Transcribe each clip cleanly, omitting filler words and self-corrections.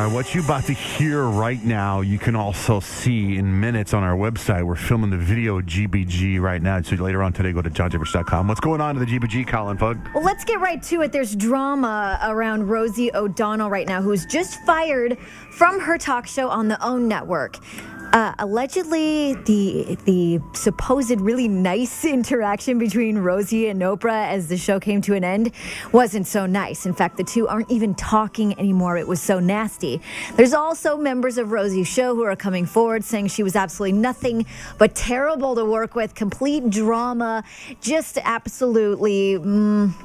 What you're about to hear right now, you can also see in minutes on our website. We're filming the video GBG right now. So later on today, go to johnjefferson.com. What's going on in the GBG, Colin Fugg? Well, let's get right to it. There's drama around Rosie O'Donnell right now, who was just fired from her talk show on the OWN network. Allegedly, the supposed really nice interaction between Rosie and Oprah as the show came to an end wasn't so nice. In fact, the two aren't even talking anymore. It was so nasty. There's also members of Rosie's show who are coming forward saying she was absolutely nothing but terrible to work with, complete drama, just absolutely,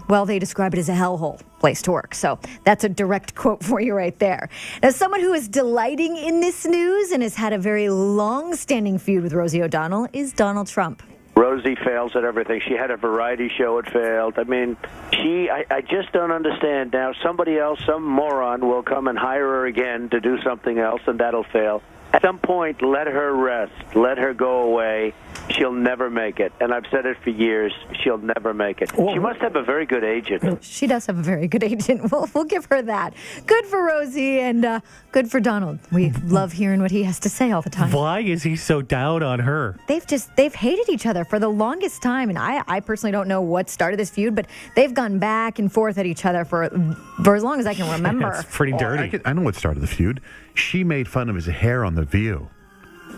well, they describe it as a hellhole place to work. So that's a direct quote for you right there. Now, someone who is delighting in this news and has had a very long-standing feud with Rosie O'Donnell is Donald Trump. Rosie fails at everything. She had a variety show, it failed. I mean, I just don't understand. Now, somebody else, some moron, will come and hire her again to do something else, and that'll fail. At some point, let her rest. Let her go away. She'll never make it. And I've said it for years. She'll never make it. She must have a very good agent. She does have a very good agent. We'll give her that. Good for Rosie and good for Donald. We love hearing what he has to say all the time. Why is he so down on her? They've hated each other for the longest time. And I personally don't know what started this feud, but they've gone back and forth at each other for as long as I can remember. It's pretty dirty. I know what started the feud. She made fun of his hair on The View.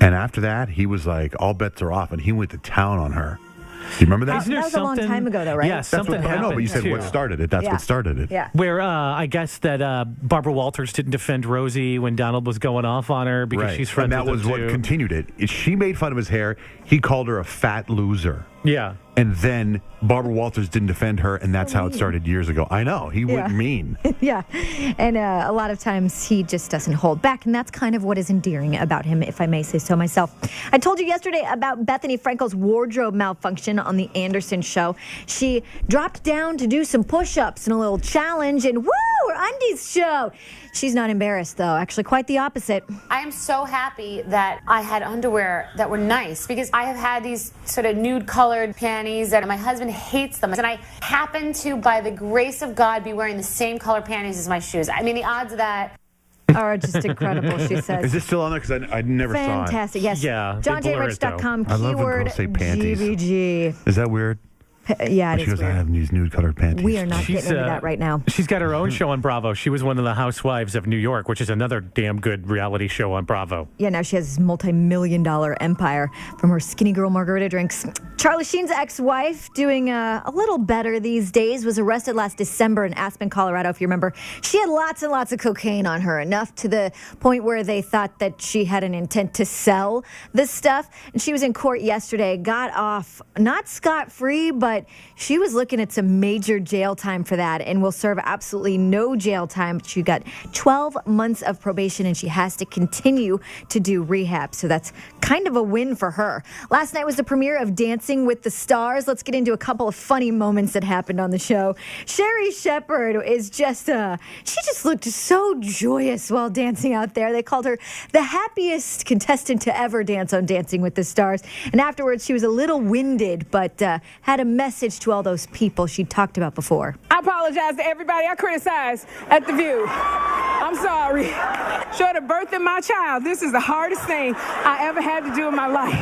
And after that, he was like, all bets are off, and he went to town on her. Do you remember that? That was a long time ago, though, right? Yeah, something happened. I know, but you said what started it. That's what started it. Yeah. Where I guess that Barbara Walters didn't defend Rosie when Donald was going off on her because she's friends with him, and that was what continued it. She made fun of his hair. He called her a fat loser. Yeah. And then Barbara Walters didn't defend her, and that's how it started years ago. I know. He went mean. Yeah. And a lot of times he just doesn't hold back, and that's kind of what is endearing about him, if I may say so myself. I told you yesterday about Bethany Frankel's wardrobe malfunction on the Anderson show. She dropped down to do some push-ups and a little challenge, and woo, her undies showed. She's not embarrassed, though. Actually, quite the opposite. I am so happy that I had underwear that were nice because I have had these sort of nude-colored panties and my husband hates them. And I happen to, by the grace of God, be wearing the same color panties as my shoes. I mean, the odds of that are just incredible, she says. Is this still on there? Because I never saw it. Fantastic, yes. Yeah. JohnJRich.com, I love when keyword girls say panties. GBG. Is that weird? Yeah, it she is goes, weird. I have these nude-colored panties. We are not getting into that right now. She's got her own show on Bravo. She was one of the Housewives of New York, which is another damn good reality show on Bravo. Yeah, now she has this multi-million-dollar empire from her skinny girl margarita drinks. Charlie Sheen's ex-wife, doing a little better these days, was arrested last December in Aspen, Colorado, if you remember. She had lots and lots of cocaine on her, enough to the point where they thought that she had an intent to sell this stuff. And she was in court yesterday, got off, not scot-free, but she was looking at some major jail time for that and will serve absolutely no jail time. She got 12 months of probation and she has to continue to do rehab. So that's kind of a win for her. Last night was the premiere of Dancing with the Stars. Let's get into a couple of funny moments that happened on the show. Sherry Shepherd is she just looked so joyous while dancing out there. They called her the happiest contestant to ever dance on Dancing with the Stars. And afterwards, she was a little winded, but had a message to all those people she talked about before. I apologize to everybody I criticized at The View. I'm sorry. Short of birthing my child, this is the hardest thing I ever had to do in my life.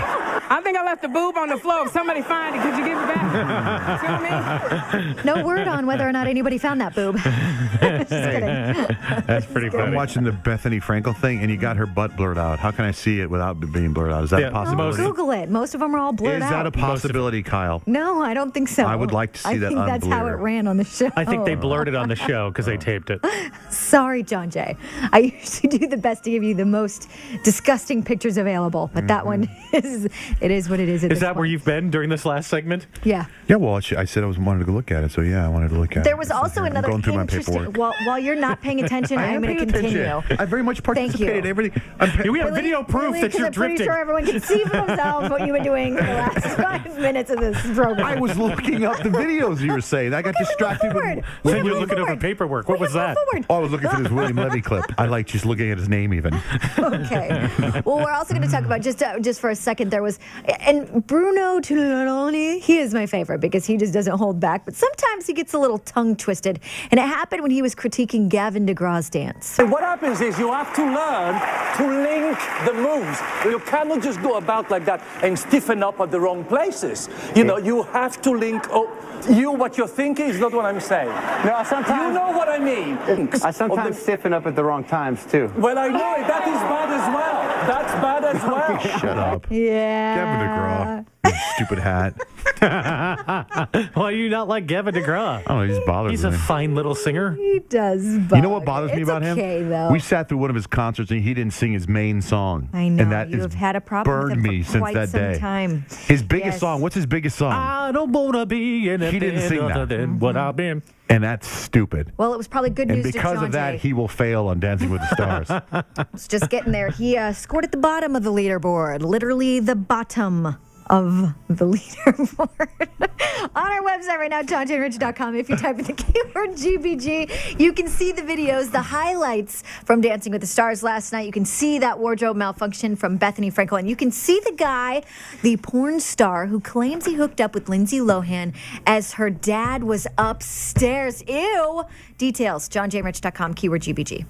I think I left the boob on the floor. If somebody find it, could you give it back? See what I mean? No word on whether or not anybody found that boob. Just kidding. That's pretty funny. I'm watching the Bethany Frankel thing, and you got her butt blurred out. How can I see it without it being blurred out? Is that a possibility? Google it. Most of them are all blurred out. Is that a possibility, Kyle? No, I don't think so. I would like to see that I think that's how it ran on the show. I think they blurred it on the show because they taped it. Sorry, John Jay. I usually do the best to give you the most disgusting pictures available, but that one is what it is. Is that where you've been during this last segment? Yeah. Yeah, well, I said I wanted to look at it, so yeah, I wanted to look at it. There was also another going through my interesting. paperwork. While you're not paying attention, I am going to continue. I very much participated. Everything. We have video proof that you're I'm pretty drifting. sure everyone can see for themselves what you've been doing for the last 5 minutes of this program. I was looking up the videos you were saying. I got distracted. Then you're looking over paperwork. What was that? Oh, I was looking for this William Levy clip. I like just looking at his name even. Okay. Well, we're also going to talk about, just for a second, there was And Bruno Tunneloni, he is my favorite because he just doesn't hold back. But sometimes he gets a little tongue twisted. And it happened when he was critiquing Gavin DeGraw's dance. So what happens is you have to learn to link the moves. You cannot just go about like that and stiffen up at the wrong places. You know, you have to link. What you're thinking is not what I'm saying. No, sometimes. You know what I mean. I sometimes stiffen up at the wrong times, too. Well, I know it. That is bad as well. That's bad as well. Shut up. Yeah. Gavin DeGraw. His stupid hat. Why are you not like Gavin DeGraw? Oh, he just bothers He's me. a fine little singer. He does. Bug. You know what bothers me about okay, him? Though. We sat through one of his concerts and he didn't sing his main song. I know. And that you has have had a problem with burned him me for since quite that some day. time. His biggest Yes. song. What's his biggest song? I don't want to be anything didn't sing other that. than what I've been. And that's stupid. Well, it was probably good And news because to John of that, Jay. he will fail on Dancing with the Stars. It's just getting there. He scored at the bottom of the leaderboard, literally the bottom of the leaderboard. On our website right now, JohnJRich.com, if you type in the keyword GBG, you can see the videos, the highlights from Dancing with the Stars last night. You can see that wardrobe malfunction from Bethany Frankel, and you can see the guy, the porn star, who claims he hooked up with Lindsay Lohan as her dad was upstairs. Ew. Details, JohnJRich.com, keyword GBG.